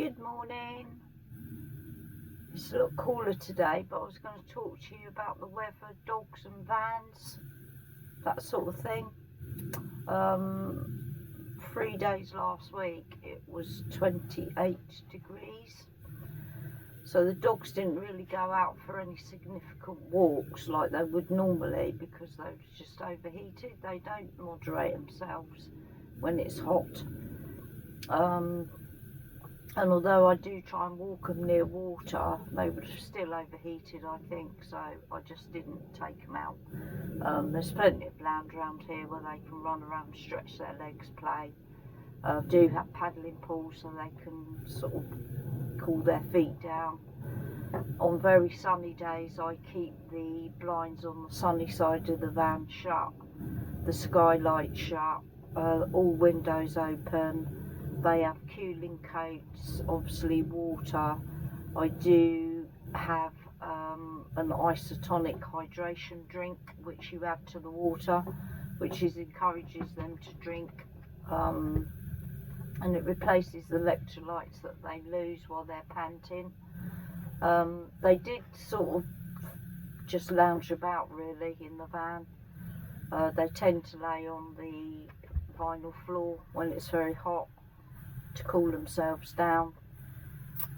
Good morning. It's a lot cooler today, but I was going to talk to you about the weather, dogs and vans, that sort of thing. 3 days last week it was 28 degrees, so the dogs didn't really go out for any significant walks like they would normally because they were just overheated. They don't moderate themselves when it's hot. And although I do try and walk them near water, they were still overheated, I think, so I just didn't take them out. There's plenty of land around here where they can run around, stretch their legs, play. Do have paddling pools so they can sort of cool their feet down. On very sunny days I keep the blinds on the sunny side of the van shut, the skylight shut, all windows open. They have cooling coats, obviously water. I do have an isotonic hydration drink which you add to the water, which encourages them to drink, and it replaces the electrolytes that they lose while they're panting. They did sort of just lounge about really in the van. They tend to lay on the vinyl floor when it's very hot to cool themselves down,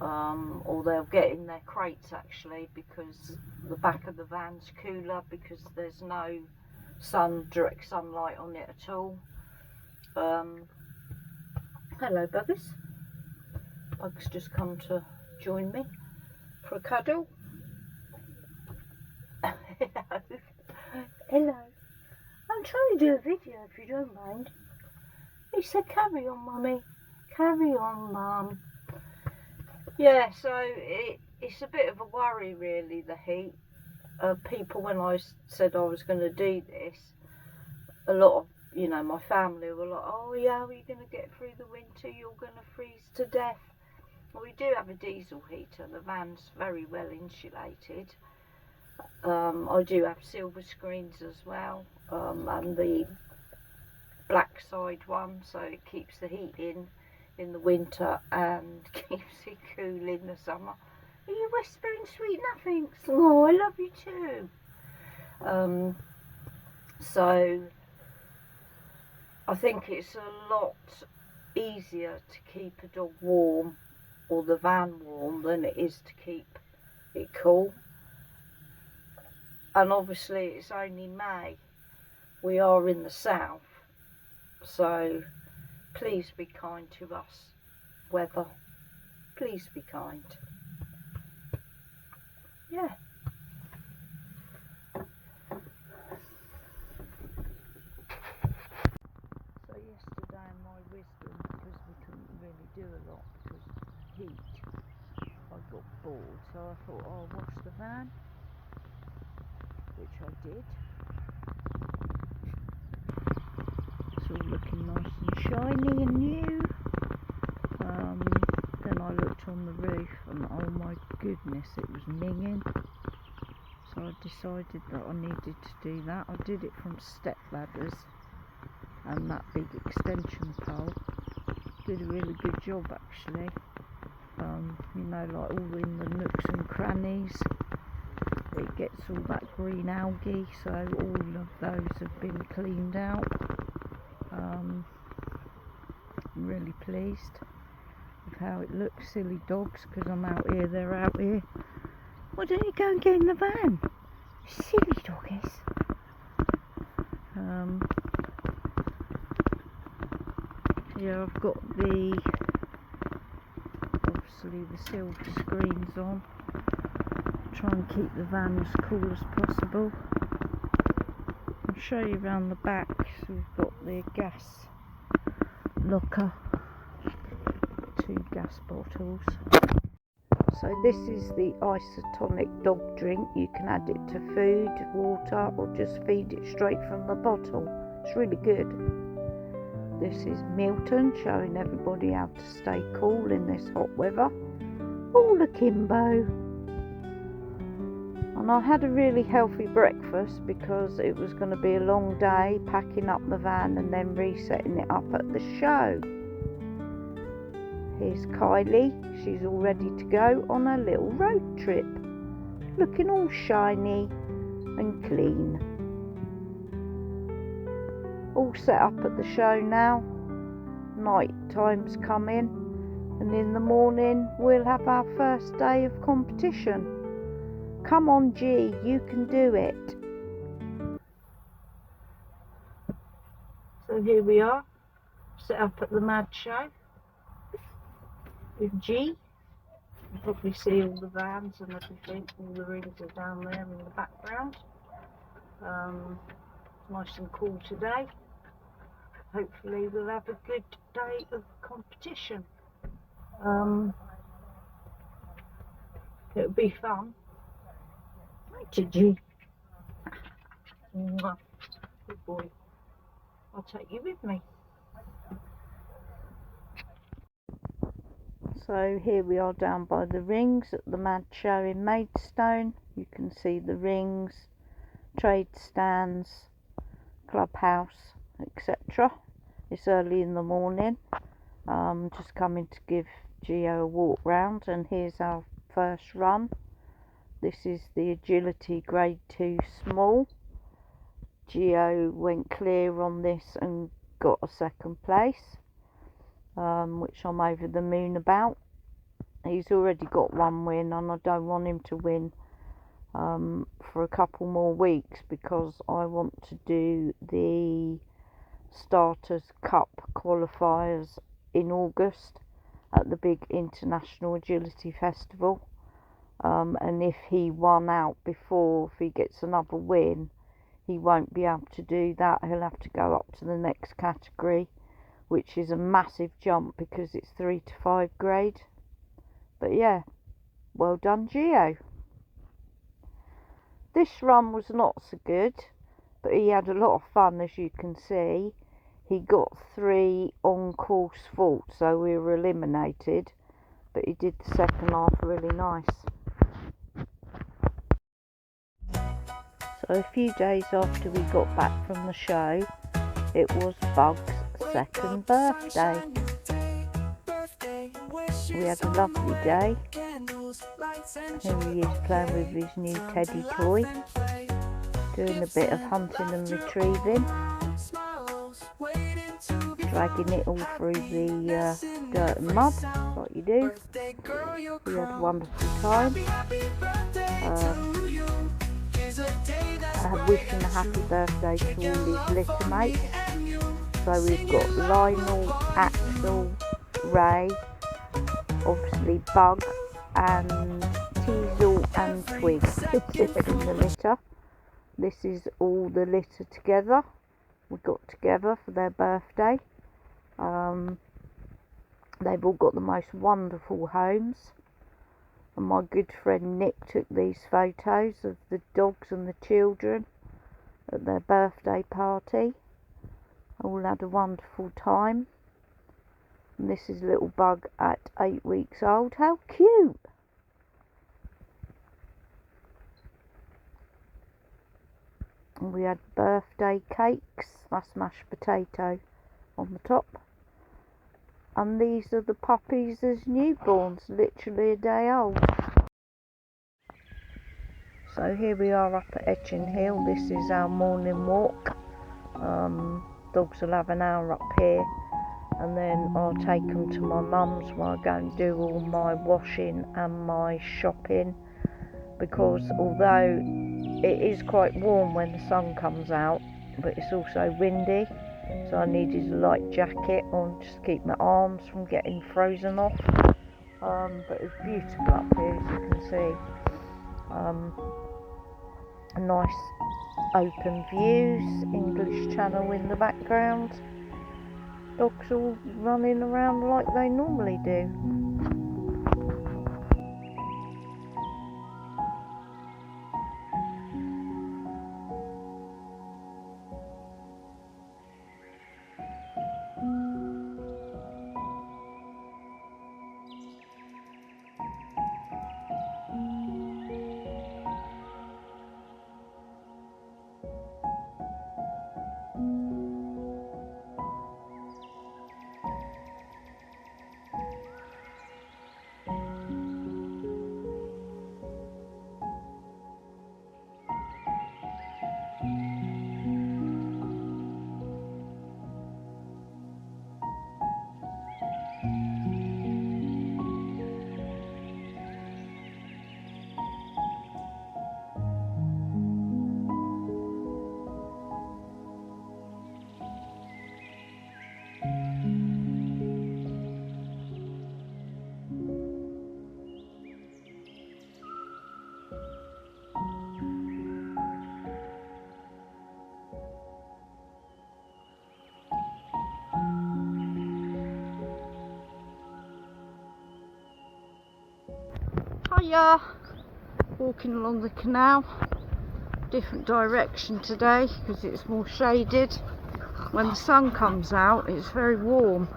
or they'll get in their crates actually, because the back of the van's cooler because there's no direct sunlight on it at all. Hello buggers. Bugs just come to join me for a cuddle. Hello. I'm trying to do a video if you don't mind. He said carry on mummy. Carry on, Mum. Yeah, so it's a bit of a worry, really, the heat. People, when I said I was going to do this, a lot of, my family were like, oh yeah, are you going to get through the winter? You're going to freeze to death. Well, we do have a diesel heater. The van's very well insulated. I do have silver screens as well, and the black side one, so it keeps the heat in the winter and keeps it cool in the summer. Are you whispering sweet nothings? Oh, I love you too. So I think it's a lot easier to keep a dog warm or the van warm than it is to keep it cool. And obviously it's only May. We are in the south, so please be kind to us, weather. Please be kind. Yeah. So yesterday in my wisdom, because we couldn't really do a lot because of the heat, I got bored, so I thought, oh, I'll wash the van, which I did. It's all looking nice and shiny and new. Then I looked on the roof and oh my goodness, it was minging. So I decided that I needed to do that. I did it from step ladders and that big extension pole. Did a really good job actually. Like all in the nooks and crannies. It gets all that green algae, so all of those have been cleaned out. I'm really pleased with how it looks. Silly dogs, because I'm out here, they're out here. Why don't you go and get in the van? Silly doggies. Yeah, I've got obviously the silver screens on. Try and keep the van as cool as possible. I'll show you around the back. So we've got the gas locker, 2 gas bottles. So this is the isotonic dog drink. You can add it to food, water, or just feed it straight from the bottle. It's really good. This is Milton, showing everybody how to stay cool in this hot weather. All akimbo. And I had a really healthy breakfast because it was going to be a long day packing up the van and then resetting it up at the show. Here's Kylie. She's all ready to go on a little road trip, looking all shiny and clean. All set up at the show now. Night time's coming, and in the morning we'll have our first day of competition. Come on, G, you can do it. So here we are, set up at the Mad Show with G. You probably see all the vans and everything, all the rings are down there in the background. Nice and cool today. Hopefully we'll have a good day of competition. It'll be fun. Right, G. Good boy. I'll take you with me. So here we are down by the rings at the Mad Show in Maidstone. You can see the rings, trade stands, clubhouse, etc. It's early in the morning. Just coming to give Gio a walk round, and here's our first run. This is the Agility Grade 2 Small. Gio went clear on this and got a second place, which I'm over the moon about. He's already got one win, and I don't want him to win for a couple more weeks, because I want to do the Starters Cup qualifiers in August at the big International Agility Festival. And if he won out before, if he gets another win, he won't be able to do that. He'll have to go up to the next category, which is a massive jump because it's 3 to 5 grade. But yeah, well done, Gio. This run was not so good, but he had a lot of fun, as you can see. He got 3 on-course faults, so we were eliminated, but he did the second half really nice. So a few days after we got back from the show, it was Bug's second birthday. We had a lovely day. Here he is playing with his new teddy toy, doing a bit of hunting and retrieving, dragging it all through the dirt and mud, like you do. We had a wonderful time. Wishing a happy birthday to all his little mates. So we've got Lionel, Axel, Ray, obviously Bug, and Teasel and Twig in the litter. This is all the litter together. We got together for their birthday. They've all got the most wonderful homes. And my good friend Nick took these photos of the dogs and the children at their birthday party. All had a wonderful time. And this is little Bug at 8 weeks old. How cute! And we had birthday cakes. That's mashed potato on the top. And these are the puppies as newborns, literally a day old. So here we are up at Etching Hill. This is our morning walk. Dogs will have an hour up here, and then I'll take them to my mum's where I go and do all my washing and my shopping, because although it is quite warm when the sun comes out, but it's also windy, so I needed a light jacket on just to keep my arms from getting frozen off. But it's beautiful up here, as you can see. Nice open views, English Channel in the background. Dogs all running around like they normally do. Hiya! Walking along the canal, different direction today because it's more shaded. When the sun comes out it's very warm.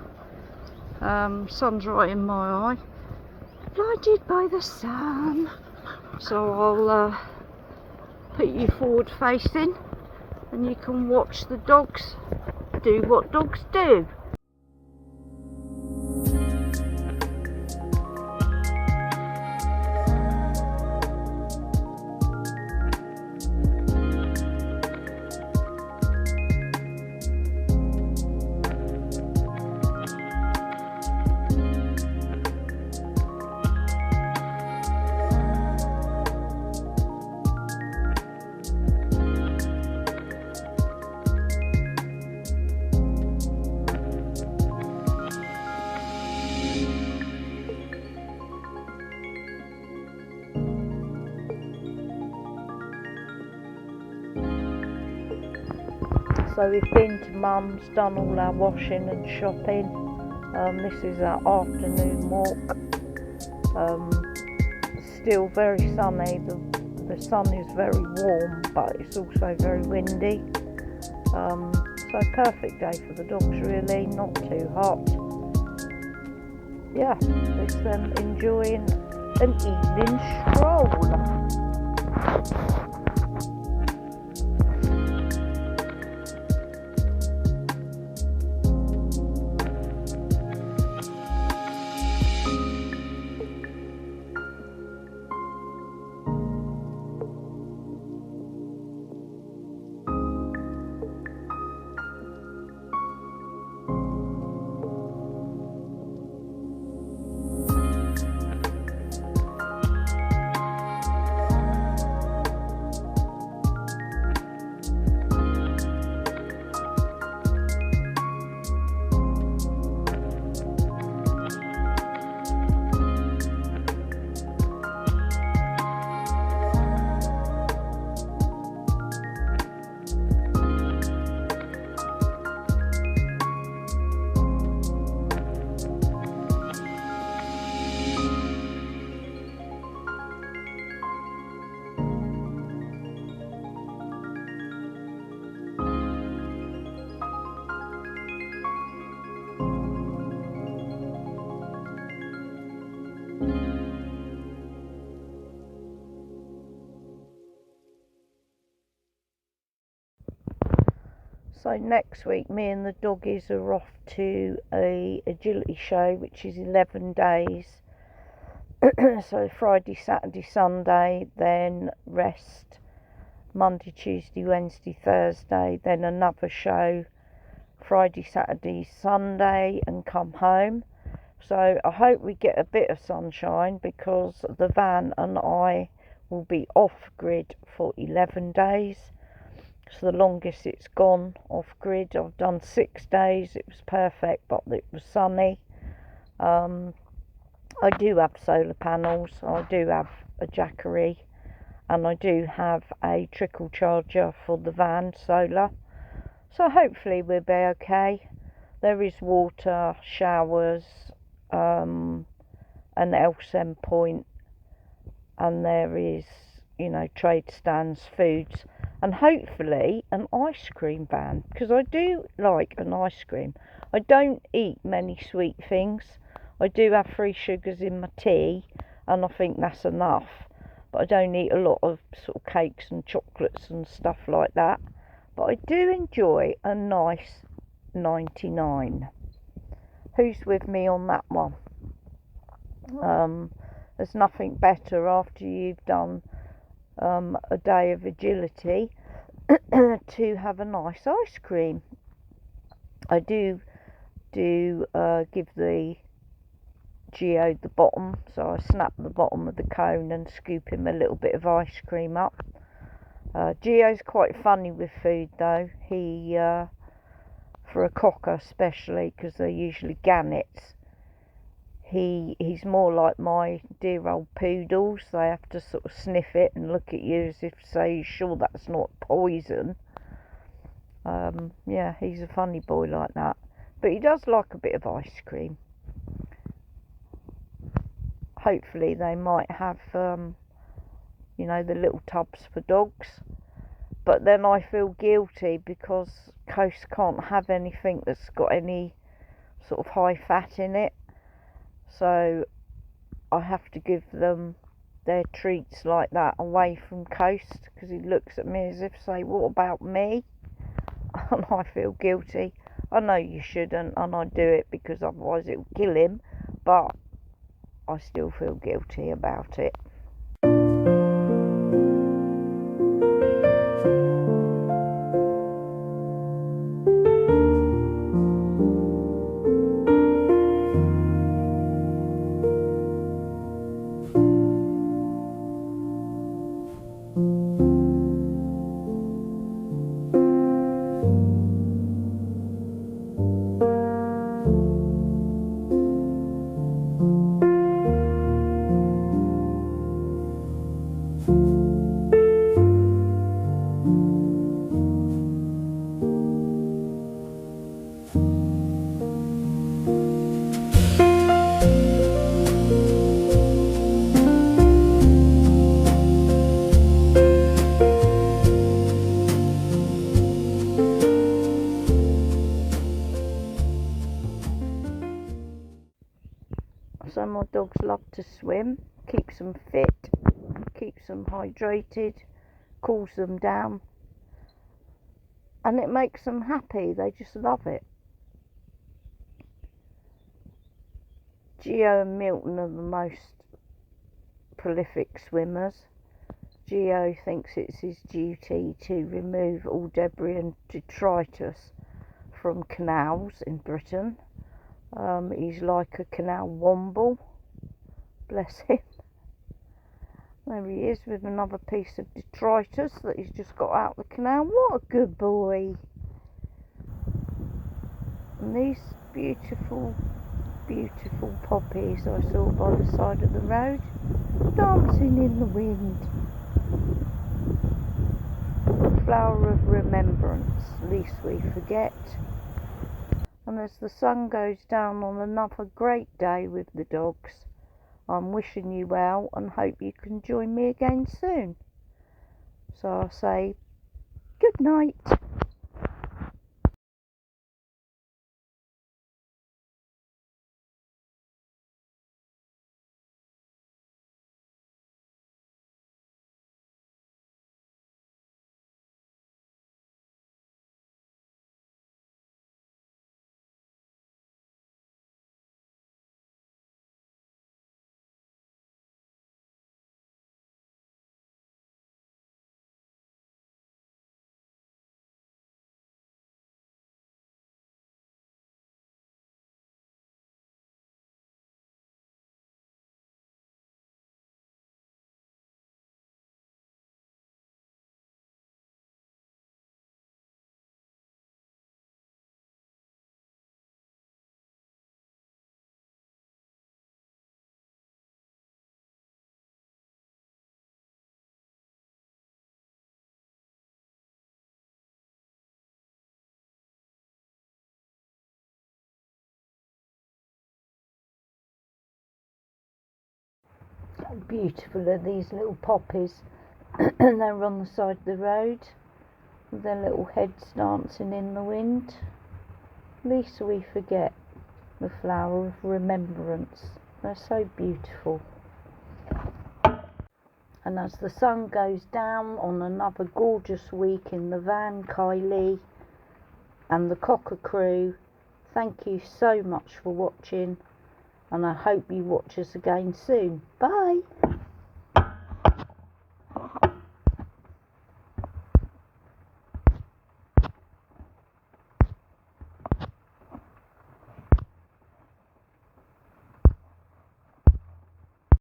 Sun's right in my eye, blinded by the sun. So I'll put you forward facing and you can watch the dogs do what dogs do. So we've been to Mum's, done all our washing and shopping. This is our afternoon walk. Still very sunny. The sun is very warm, but it's also very windy. So perfect day for the dogs really, not too hot. Yeah, it's them enjoying an evening stroll. So next week me and the doggies are off to a agility show which is 11 days. So Friday, Saturday, Sunday, then rest Monday, Tuesday, Wednesday, Thursday, then another show Friday, Saturday, Sunday and come home. So I hope we get a bit of sunshine because the van and I will be off grid for 11 days. So the longest it's gone off grid. I've done 6 days. It was perfect, but it was sunny. I do have solar panels. I do have a Jackery, and I do have a trickle charger for the van solar. So hopefully we'll be okay. There is water, showers, an LSM point, and there is, trade stands, foods, and hopefully an ice cream van, because I do like an ice cream. I don't eat many sweet things. I do have 3 sugars in my tea, and I think that's enough, but I don't eat a lot of sort of cakes and chocolates and stuff like that. But I do enjoy a nice 99. Who's with me on that one? There's nothing better after you've done a day of agility to have a nice ice cream. I do give the Geo the bottom, so I snap the bottom of the cone and scoop him a little bit of ice cream up. Geo's quite funny with food though. He for a cocker especially, because they're usually gannets, he's more like my dear old poodles. They have to sort of sniff it and look at you as if to say, "You sure that's not poison?" Yeah, he's a funny boy like that, but he does like a bit of ice cream. hopefully they might have, you know, the little tubs for dogs. But then I feel guilty because Coast can't have anything that's got any sort of high fat in it. So I have to give them their treats like that away from Coast, because he looks at me as if to say, what about me? And I feel guilty. I know you shouldn't, and I do it because otherwise it will kill him, but I still feel guilty about it. So my dogs love to swim, keeps them fit, keeps them hydrated, cools them down, and it makes them happy. They just love it. Geo and Milton are the most prolific swimmers. Geo thinks it's his duty to remove all debris and detritus from canals in Britain. He's like a canal womble, bless him. There he is with another piece of detritus that he's just got out of the canal. What a good boy. And these beautiful, beautiful poppies I saw by the side of the road, dancing in the wind. Flower of remembrance, least we forget. And as the sun goes down on another great day with the dogs, I'm wishing you well and hope you can join me again soon. So I'll say good night. How beautiful are these little poppies. And they're on the side of the road with their little heads dancing in the wind. Least we forget, the flower of remembrance. They're so beautiful. And as the sun goes down on another gorgeous week in the van, Kylie and the Cocker crew, thank you so much for watching, and I hope you watch us again soon. Bye.